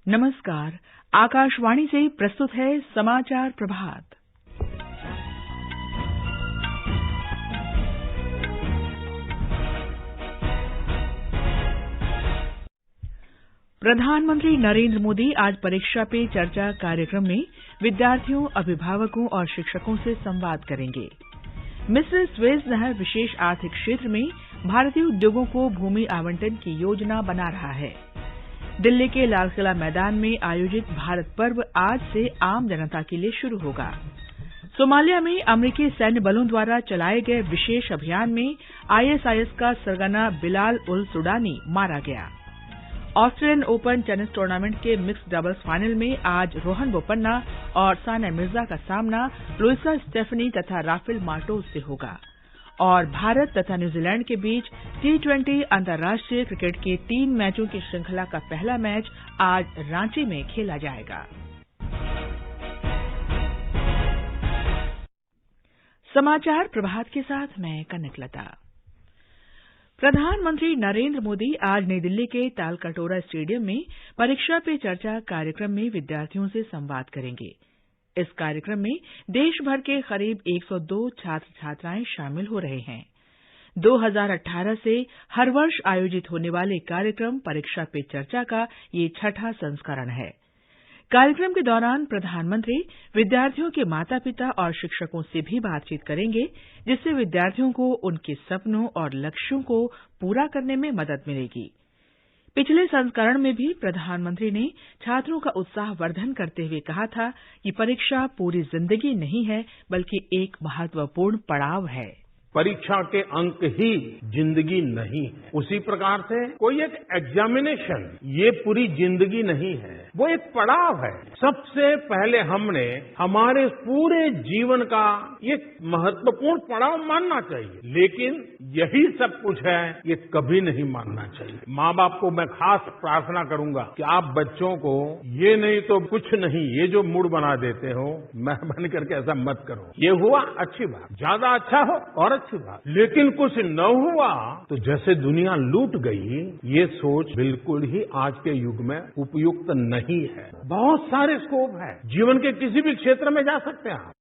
नमस्कार। आकाशवाणी से प्रस्तुत है समाचार प्रभात। प्रधानमंत्री नरेंद्र मोदी आज परीक्षा पे चर्चा कार्यक्रम में विद्यार्थियों, अभिभावकों और शिक्षकों से संवाद करेंगे। मिस्र स्वेज नहर विशेष आर्थिक क्षेत्र में भारतीय उद्योगों को भूमि आवंटन की योजना बना रहा है। दिल्ली के लाल किला मैदान में आयोजित भारत पर्व आज से आम जनता के लिए शुरू होगा। सोमालिया में अमेरिकी सैन्य बलों द्वारा चलाए गए विशेष अभियान में आईएसआईएस का सरगना बिलाल उल सुडानी मारा गया। ऑस्ट्रेलियन ओपन टेनिस टूर्नामेंट के मिक्स्ड डबल्स फाइनल में आज रोहन बोपन्ना और सानिया मिर्जा का सामना लुइसा स्टेफनी तथा राफेल मार्टोज से होगा। और भारत तथा न्यूजीलैंड के बीच T20 अंतर्राष्ट्रीय क्रिकेट के 3 मैचों की श्रृंखला का पहला मैच आज रांची में खेला जाएगा। समाचार प्रभात के साथ मैं कनकलता। प्रधानमंत्री नरेंद्र मोदी आज नई दिल्ली के तालकटोरा स्टेडियम में परीक्षा पे चर्चा कार्यक्रम में विद्यार्थियों से संवाद करेंगे। इस कार्यक्रम में देश भर के करीब 102 छात्र छात्राएं शामिल हो रहे हैं। 2018 से हर वर्ष आयोजित होने वाले कार्यक्रम परीक्षा पे चर्चा का ये 6वां संस्करण है। कार्यक्रम के दौरान प्रधानमंत्री विद्यार्थियों के माता-पिता और शिक्षकों से भी बातचीत करेंगे, जिससे विद्यार्थियों को उनके सपनों और लक्ष्यों को पूरा करने में मदद मिलेगी। पिछले संस्करण में भी प्रधानमंत्री ने छात्रों का उत्साहवर्धन करते हुए कहा था कि परीक्षा पूरी जिंदगी नहीं है, बल्कि एक महत्वपूर्ण पड़ाव है। परीक्षा के अंक ही जिंदगी नहीं है। उसी प्रकार से कोई एक एग्जामिनेशन ये पूरी जिंदगी नहीं है, वो एक पड़ाव है। सबसे पहले हमने हमारे पूरे जीवन का एक महत्वपूर्ण पड़ाव मानना चाहिए, लेकिन यही सब कुछ है ये कभी नहीं मानना चाहिए। माँ बाप को मैं खास प्रार्थना करूंगा कि आप बच्चों को ये नहीं तो कुछ नहीं, ये जो मूड बना देते हो, मेहरबानी करके ऐसा मत करो। ये हुआ अच्छी बात, ज्यादा अच्छा हो और अच्छी बात, लेकिन कुछ न हुआ तो जैसे दुनिया लूट गई, ये सोच बिल्कुल ही आज के युग में उपयुक्त नहीं है। बहुत सारे स्कोप है, जीवन के किसी भी क्षेत्र में जा सकते हैं आप।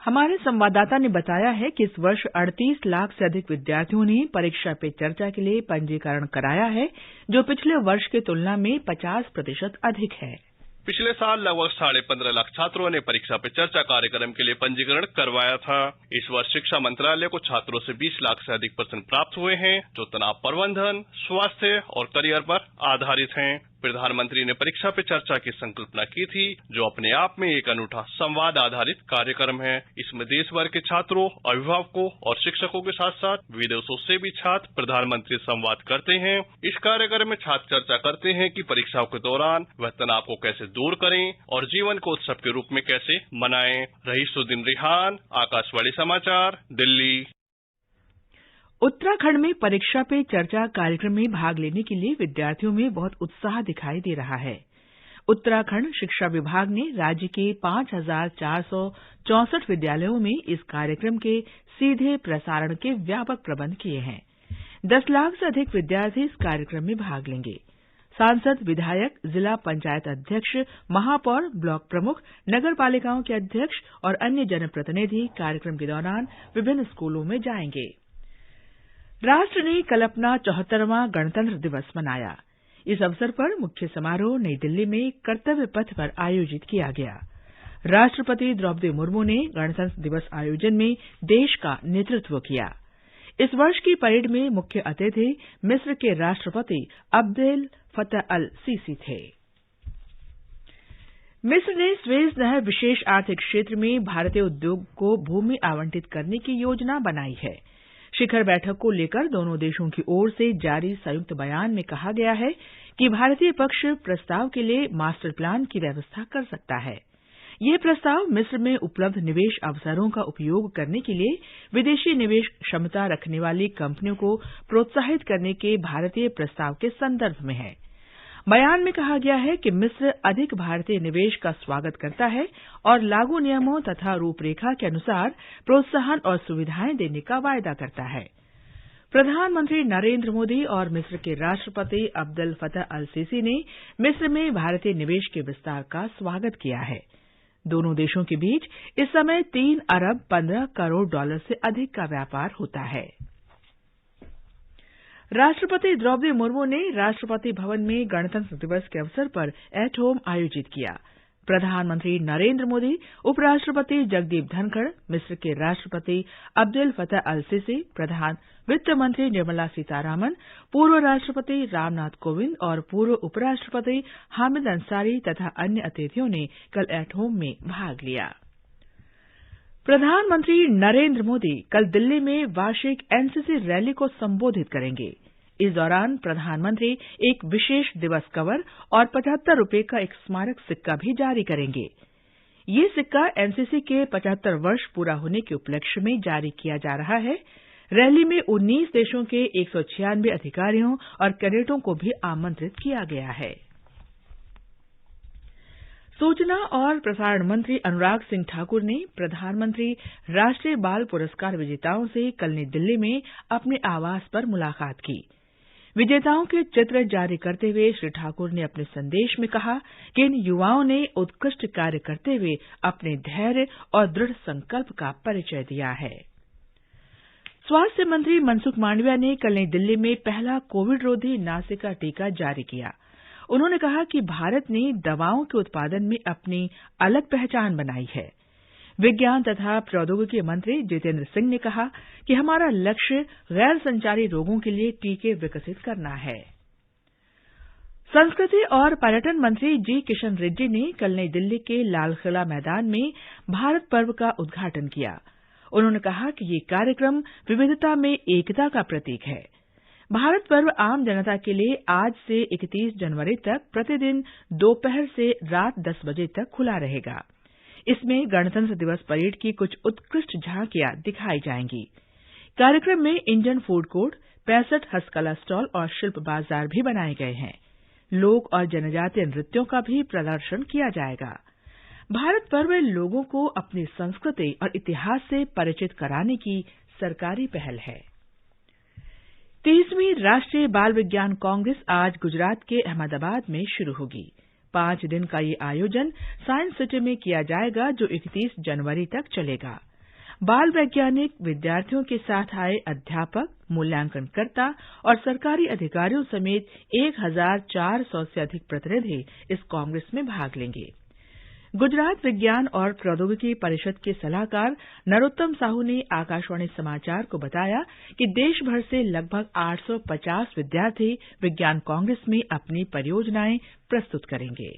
हमारे संवाददाता ने बताया है कि इस वर्ष 38 लाख से अधिक विद्यार्थियों ने परीक्षा पे चर्चा के लिए पंजीकरण कराया है, जो पिछले वर्ष की तुलना में 50% अधिक है। पिछले साल लगभग 15.5 लाख छात्रों ने परीक्षा पे चर्चा कार्यक्रम के लिए पंजीकरण करवाया था। इस वर्ष शिक्षा मंत्रालय को छात्रों से 20 लाख से अधिक प्रश्न प्राप्त हुए हैं, जो तनाव प्रबंधन, स्वास्थ्य और करियर पर आधारित हैं। प्रधानमंत्री ने परीक्षा पे चर्चा की संकल्पना की थी, जो अपने आप में एक अनूठा संवाद आधारित कार्यक्रम है। इसमें देश भर के छात्रों, अभिभावकों और शिक्षकों के साथ साथ विदेशों से भी छात्र प्रधानमंत्री से संवाद करते हैं। इस कार्यक्रम में छात्र चर्चा करते हैं कि परीक्षाओं के दौरान वह तनाव को कैसे दूर करें और जीवन को उत्सव के रूप में कैसे मनाएं। रईसुद्दीन रिहान, आकाशवाणी समाचार, दिल्ली। उत्तराखंड में परीक्षा पे चर्चा कार्यक्रम में भाग लेने के लिए विद्यार्थियों में बहुत उत्साह दिखाई दे रहा है। उत्तराखंड शिक्षा विभाग ने राज्य के 5,464 विद्यालयों में इस कार्यक्रम के सीधे प्रसारण के व्यापक प्रबंध किए हैं। 10 लाख से अधिक विद्यार्थी इस कार्यक्रम में भाग लेंगे। सांसद, विधायक, जिला पंचायत अध्यक्ष, महापौर, ब्लॉक प्रमुख, नगर पालिकाओं के अध्यक्ष और अन्य जनप्रतिनिधि कार्यक्रम के दौरान विभिन्न स्कूलों में जाएंगे। राष्ट्र ने कल अपना 74वां गणतंत्र दिवस मनाया। इस अवसर पर मुख्य समारोह नई दिल्ली में कर्तव्य पथ पर आयोजित किया गया। राष्ट्रपति द्रौपदी मुर्मू ने गणतंत्र दिवस आयोजन में देश का नेतृत्व किया। इस वर्ष की परेड में मुख्य अतिथि मिस्र के राष्ट्रपति अब्देल फतह अल सीसी थे। मिस्र ने स्वेज नहर विशेष आर्थिक क्षेत्र में भारतीय उद्योग को भूमि आवंटित करने की योजना बनाई है। शिखर बैठक को लेकर दोनों देशों की ओर से जारी संयुक्त बयान में कहा गया है कि भारतीय पक्ष प्रस्ताव के लिए मास्टर प्लान की व्यवस्था कर सकता है। यह प्रस्ताव मिस्र में उपलब्ध निवेश अवसरों का उपयोग करने के लिए विदेशी निवेश क्षमता रखने वाली कंपनियों को प्रोत्साहित करने के भारतीय प्रस्ताव के संदर्भ में है। बयान में कहा गया है कि मिस्र अधिक भारतीय निवेश का स्वागत करता है और लागू नियमों तथा रूपरेखा के अनुसार प्रोत्साहन और सुविधाएं देने का वायदा करता है। प्रधानमंत्री नरेंद्र मोदी और मिस्र के राष्ट्रपति अब्देल फतह अल सीसी ने मिस्र में भारतीय निवेश के विस्तार का स्वागत किया है। दोनों देशों के बीच इस समय 3 अरब 15 करोड़ डॉलर से अधिक का व्यापार होता है। राष्ट्रपति द्रौपदी मुर्मू ने राष्ट्रपति भवन में गणतंत्र दिवस के अवसर पर एट होम आयोजित किया। प्रधानमंत्री नरेंद्र मोदी, उपराष्ट्रपति जगदीप धनखड़, मिस्र के राष्ट्रपति अब्देल फतह अल सीसी, प्रधान वित्त मंत्री निर्मला सीतारामन, पूर्व राष्ट्रपति रामनाथ कोविंद और पूर्व उपराष्ट्रपति हामिद अंसारी तथा अन्य अतिथियों ने कल एट होम में भाग लिया। प्रधानमंत्री नरेंद्र मोदी कल दिल्ली में वार्षिक एनसीसी रैली को संबोधित करेंगे। इस दौरान प्रधानमंत्री एक विशेष दिवस कवर और 75 रुपये का एक स्मारक सिक्का भी जारी करेंगे। ये सिक्का एनसीसी के 75 वर्ष पूरा होने के उपलक्ष्य में जारी किया जा रहा है। रैली में 19 देशों के 196 अधिकारियों और कैडेटों को भी आमंत्रित किया गया है। सूचना और प्रसारण मंत्री अनुराग सिंह ठाकुर ने प्रधानमंत्री राष्ट्रीय बाल पुरस्कार विजेताओं से कल नई दिल्ली में अपने आवास पर मुलाकात की। विजेताओं के चित्र जारी करते हुए श्री ठाकुर ने अपने संदेश में कहा कि इन युवाओं ने उत्कृष्ट कार्य करते हुए अपने धैर्य और दृढ़ संकल्प का परिचय दिया है। स्वास्थ्य मंत्री मनसुख मांडविया ने कल नई दिल्ली में पहला कोविड रोधी नासिका टीका जारी किया। उन्होंने कहा कि भारत ने दवाओं के उत्पादन में अपनी अलग पहचान बनाई है। विज्ञान तथा प्रौद्योगिकी मंत्री जितेंद्र सिंह ने कहा कि हमारा लक्ष्य गैर संचारी रोगों के लिए टीके विकसित करना है। संस्कृति और पर्यटन मंत्री जी किशन रेड्डी ने कल नई दिल्ली के लाल किला मैदान में भारत पर्व का उद्घाटन किया। उन्होंने कहा कि ये कार्यक्रम विविधता में एकता का प्रतीक है। भारत पर्व आम जनता के लिए आज से 31 जनवरी तक प्रतिदिन दोपहर से रात 10 बजे तक खुला रहेगा। इसमें गणतंत्र दिवस परेड की कुछ उत्कृष्ट झांकियां दिखाई जाएंगी। कार्यक्रम में इंडियन फूड कोर्ट, 65 हस्तकला स्टॉल और शिल्प बाजार भी बनाए गए हैं। लोक और जनजातीय नृत्यों का भी प्रदर्शन किया जाएगा। भारत पर्व लोगों को अपनी संस्कृति और इतिहास से परिचित कराने की सरकारी पहल है। 30वीं राष्ट्रीय बाल विज्ञान कांग्रेस आज गुजरात के अहमदाबाद में शुरू होगी। 5 दिन का ये आयोजन साइंस सिटी में किया जाएगा, जो 31 जनवरी तक चलेगा। बाल वैज्ञानिक, विद्यार्थियों के साथ आए अध्यापक, मूल्यांकनकर्ता और सरकारी अधिकारियों समेत 1400 से अधिक प्रतिनिधि इस कांग्रेस में भाग लेंगे। गुजरात विज्ञान और प्रौद्योगिकी परिषद के सलाहकार नरोत्तम साहू ने आकाशवाणी समाचार को बताया कि देश भर से लगभग 850 विद्यार्थी विज्ञान कांग्रेस में अपनी परियोजनाएं प्रस्तुत करेंगे।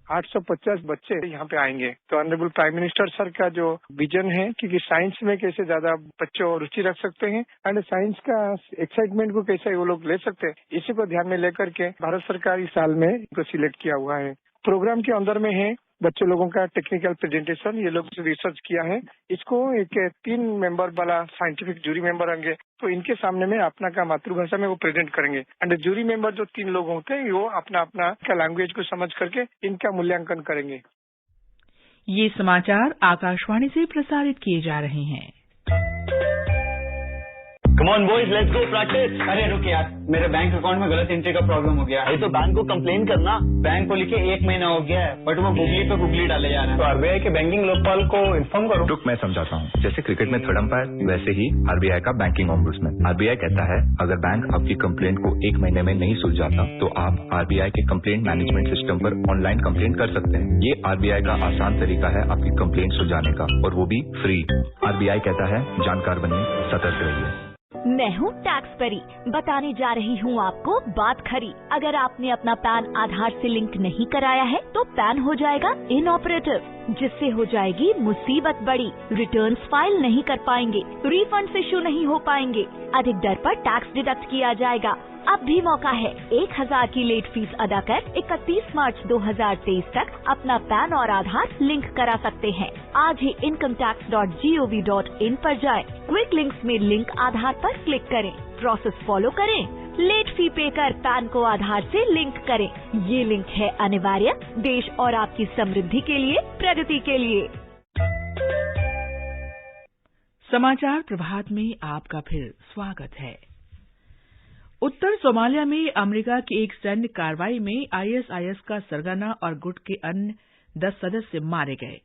850 बच्चे यहाँ पे आएंगे। तो ऑनरेबल प्राइम मिनिस्टर सर का जो विजन है कि साइंस में कैसे ज्यादा बच्चों रुचि रख सकते हैं एंड साइंस का एक्साइटमेंट को कैसे वो लोग ले सकते हैं, इसी को ध्यान में लेकर के भारत सरकार इस साल में इनको सिलेक्ट किया हुआ है। प्रोग्राम के अंदर में है बच्चे लोगों का टेक्निकल प्रेजेंटेशन, ये लोग रिसर्च किया है। इसको एक 3 मेंबर वाला साइंटिफिक जूरी मेंबर होंगे, तो इनके सामने में अपना का मातृभाषा में वो प्रेजेंट करेंगे एंड जूरी मेंबर जो 3 लोग होते हैं वो अपना अपना का लैंग्वेज को समझ करके इनका मूल्यांकन करेंगे। ये समाचार आकाशवाणी से प्रसारित किए जा रहे हैं। Come on boys, let's go practice. अरे रुक यार, मेरे बैंक अकाउंट में गलत एंट्री का प्रॉब्लम हो गया है। तो बैंक को कंप्लेन करना। बैंक को लिखे 1 महीना हो गया है, बट वो गुगली पे गुगली डाले जा रहे हैं। तो आरबीआई के बैंकिंग लोकपाल को इन्फॉर्म करो। रुक, मैं समझाता हूँ। जैसे क्रिकेट में थर्ड अंपायर, वैसे ही आरबीआई का बैंकिंग ओम्बुड्समैन। आरबीआई कहता है अगर बैंक आपकी कंप्लेंट को 1 महीने में नहीं सुलझाता तो आप आरबीआई के कंप्लेंट मैनेजमेंट सिस्टम पर ऑनलाइन कंप्लेंट कर सकते हैं। ये आरबीआई का आसान तरीका है आपकी कंप्लेंट सुलझाने का, और वो भी फ्री। आरबीआई कहता है जानकार बनिए, सतर्क रहिए। मैं हूँ टैक्स परी, बताने जा रही हूँ आपको बात खरी। अगर आपने अपना पैन आधार से लिंक नहीं कराया है तो पैन हो जाएगा इनऑपरेटिव, जिससे हो जाएगी मुसीबत बड़ी। रिटर्न्स फाइल नहीं कर पाएंगे, रिफंड्स इश्यू नहीं हो पाएंगे, अधिक दर पर टैक्स डिडक्ट किया जाएगा। अब भी मौका है, 1000 की लेट फीस अदा कर 31 मार्च 2023 तक अपना पैन और आधार लिंक करा सकते हैं। आज ही incometax.gov.in पर जाएं। क्विक लिंक्स में लिंक आधार पर क्लिक करें, प्रोसेस फॉलो करें, लेट फी पे कर पैन को आधार से लिंक करें। ये लिंक है अनिवार्य, देश और आपकी समृद्धि के लिए, प्रगति के लिए। समाचार प्रभात में आपका फिर स्वागत है। उत्तर सोमालिया में अमेरिका की एक सैन्य कार्रवाई में आईएसआईएस का सरगना और गुट के अन्य 10 सदस्य मारे गए।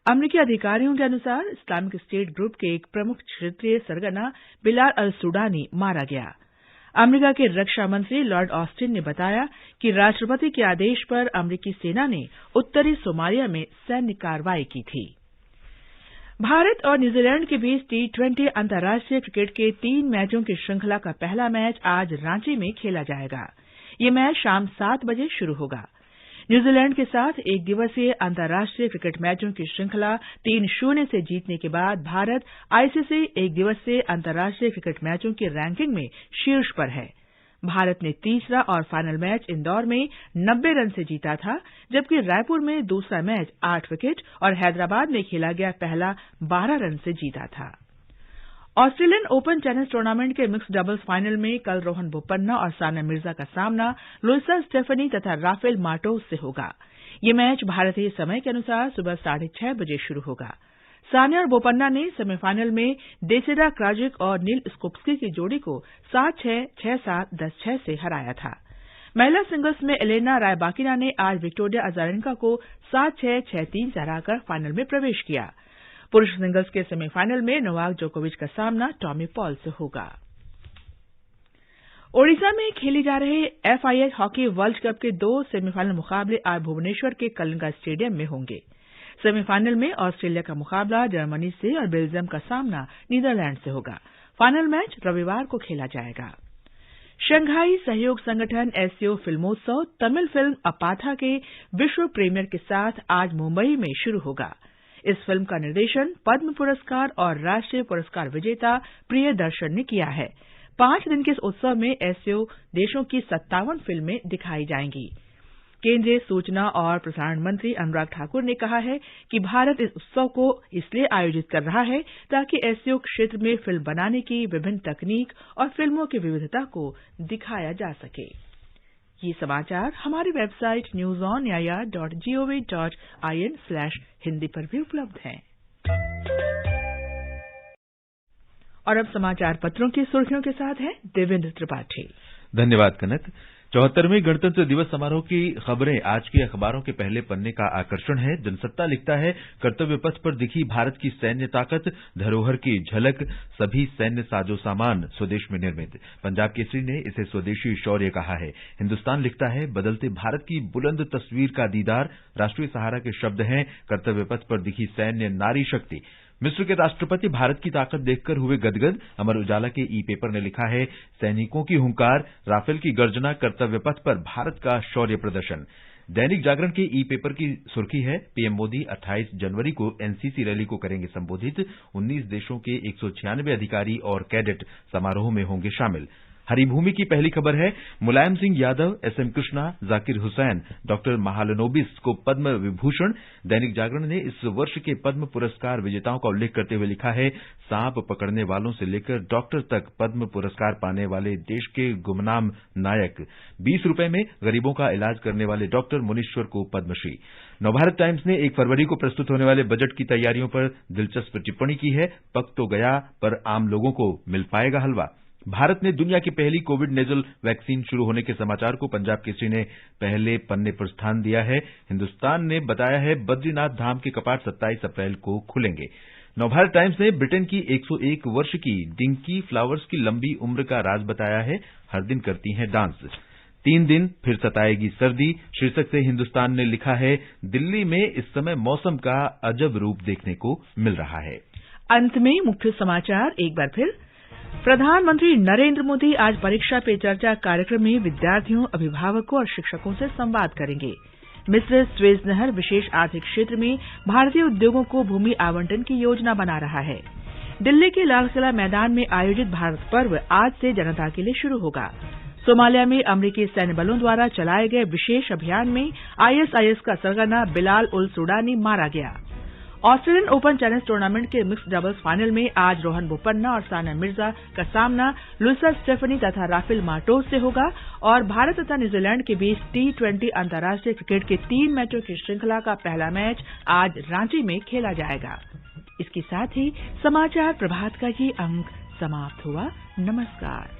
अमेरिकी अधिकारियों के अनुसार इस्लामिक स्टेट ग्रुप के एक प्रमुख क्षेत्रीय सरगना बिलाल अल सुडानी मारा गया। अमेरिका के रक्षा मंत्री लॉर्ड ऑस्टिन ने बताया कि राष्ट्रपति के आदेश पर अमेरिकी सेना ने उत्तरी सोमालिया में सैन्य कार्रवाई की थी। भारत और न्यूजीलैंड के बीच T20 अंतर्राष्ट्रीय क्रिकेट के 3 मैचों की श्रृंखला का पहला मैच आज रांची में खेला जाएगा। ये मैच शाम 7 बजे शुरू होगा। न्यूजीलैंड के साथ एक दिवसीय अंतर्राष्ट्रीय क्रिकेट मैचों की श्रृंखला 3-0 से जीतने के बाद भारत आईसीसी एक दिवसीय अंतर्राष्ट्रीय क्रिकेट मैचों की रैंकिंग में शीर्ष पर है। भारत ने तीसरा और फाइनल मैच इंदौर में 90 रन से जीता था, जबकि रायपुर में दूसरा मैच 8 विकेट और हैदराबाद में खेला गया पहला 12 रन से जीता था। ऑस्ट्रेलियन ओपन टेनिस टूर्नामेंट के मिक्स्ड डबल्स फाइनल में कल रोहन बोपन्ना और सानिया मिर्जा का सामना लुइसा स्टेफनी तथा राफेल मार्टोज से होगा। ये मैच भारतीय समय के अनुसार सुबह 6:30 बजे शुरू होगा। सानिया और बोपन्ना ने सेमीफाइनल में डेसिरा क्राजिक और नील स्कोप्स्की की जोड़ी को 7-6, 6-7, 10-6 से हराया था। महिला सिंगल्स में एलेना रायबाकिना ने आज विक्टोरिया अजारेंका को 7-6, 6-3 से हराकर फाइनल में प्रवेश किया। पुरुष सिंगल्स के सेमीफाइनल में नोवाक जोकोविच का सामना टॉमी पॉल से होगा। ओडिशा में खेले जा रहे FIH हॉकी वर्ल्ड कप के 2 सेमीफाइनल मुकाबले आज भुवनेश्वर के कलिंगा स्टेडियम में होंगे। सेमीफाइनल में ऑस्ट्रेलिया का मुकाबला जर्मनी से और बेल्जियम का सामना नीदरलैंड से होगा। फाइनल मैच रविवार को खेला जाएगा। शंघाई सहयोग संगठन SCO फिल्मोत्सव तमिल फिल्म अपाथा के विश्व प्रीमियर के साथ आज मुंबई में शुरू होगा। इस फिल्म का निर्देशन पद्म पुरस्कार और राष्ट्रीय पुरस्कार विजेता प्रियदर्शन ने किया है। 5 दिन के इस उत्सव में SCO देशों की 57 फिल्में दिखाई जाएंगी। केंद्रीय सूचना और प्रसारण मंत्री अनुराग ठाकुर ने कहा है कि भारत इस उत्सव को इसलिए आयोजित कर रहा है ताकि SCO क्षेत्र में फिल्म बनाने की विभिन्न तकनीक और फिल्मों की विविधता को दिखाया जा सके। ये समाचार हमारी वेबसाइट newsonair.gov.in/hindi पर भी उपलब्ध हैं। और अब समाचार पत्रों की सुर्खियों के साथ हैं देवेंद्र त्रिपाठी। धन्यवाद कनक। 74वें गणतंत्र दिवस समारोह की खबरें आज के अखबारों के पहले पन्ने का आकर्षण है। जनसत्ता लिखता है, कर्तव्य पथ पर दिखी भारत की सैन्य ताकत, धरोहर की झलक, सभी सैन्य साजो सामान स्वदेश में निर्मित। पंजाब केसरी ने इसे स्वदेशी शौर्य कहा है। हिंदुस्तान लिखता है, बदलते भारत की बुलंद तस्वीर का दीदार। राष्ट्रीय सहारा के शब्द हैं, कर्तव्य पथ पर दिखी सैन्य नारी शक्ति। मिस्र के राष्ट्रपति भारत की ताकत देखकर हुए गदगद। अमर उजाला के ई-पेपर ने लिखा है, सैनिकों की हुंकार, राफेल की गर्जना, कर्तव्य पथ पर भारत का शौर्य प्रदर्शन। दैनिक जागरण के ई-पेपर की सुर्खी है, पीएम मोदी 28 जनवरी को एनसीसी रैली को करेंगे संबोधित। 19 देशों के 196 अधिकारी और कैडेट समारोह में होंगे शामिल। हरिभूमि की पहली खबर है, मुलायम सिंह यादव, SM कृष्णा, जाकिर हुसैन, डॉक्टर महालनोबिस को पद्म विभूषण। दैनिक जागरण ने इस वर्ष के पद्म पुरस्कार विजेताओं का उल्लेख करते हुए लिखा है, सांप पकड़ने वालों से लेकर डॉक्टर तक पद्म पुरस्कार पाने वाले देश के गुमनाम नायक। 20 रुपए में गरीबों का इलाज करने वाले डॉक्टर मुनीश्वर को पद्मश्री। नवभारत टाइम्स ने 1 फरवरी को प्रस्तुत होने वाले बजट की तैयारियों पर दिलचस्प टिप्पणी की है, पक तो गया पर आम लोगों को मिल पाएगा हलवा। भारत ने दुनिया की पहली कोविड नेजल वैक्सीन शुरू होने के समाचार को पंजाब केसरी ने पहले पन्ने पर स्थान दिया है। हिंदुस्तान ने बताया है, बद्रीनाथ धाम के कपाट 27 अप्रैल को खुलेंगे। नवभारत टाइम्स ने ब्रिटेन की 101 वर्ष की डिंकी फ्लावर्स की लंबी उम्र का राज बताया है, हर दिन करती हैं डांस। 3 दिन फिर सताएगी सर्दी शीर्षक से हिंदुस्तान ने लिखा है, दिल्ली में इस समय मौसम का अजब रूप देखने को मिल रहा है। अंत में मुख्य समाचार एक बार फिर। प्रधानमंत्री नरेंद्र मोदी आज परीक्षा पे चर्चा कार्यक्रम में विद्यार्थियों, अभिभावकों और शिक्षकों से संवाद करेंगे। मिस्र स्वेज नहर विशेष आर्थिक क्षेत्र में भारतीय उद्योगों को भूमि आवंटन की योजना बना रहा है। दिल्ली के लाल किला मैदान में आयोजित भारत पर्व आज से जनता के लिए शुरू होगा। सोमालिया में अमरीकी सैन्य बलों द्वारा चलाए गए विशेष अभियान में ISIS का सरगना बिलाल उल सुडानी मारा गया। ऑस्ट्रेलियन ओपन टेनिस टूर्नामेंट के मिक्स्ड डबल्स फाइनल में आज रोहन बोपन्ना और सानिया मिर्जा का सामना लुइसा स्टेफनी तथा राफेल मार्टोज से होगा और भारत तथा न्यूजीलैंड के बीच T20 अंतर्राष्ट्रीय क्रिकेट के 3 मैचों की श्रृंखला का पहला मैच आज रांची में खेला जाएगा। इसके साथ ही समाचार प्रभात का ये अंक समाप्त हुआ। नमस्कार।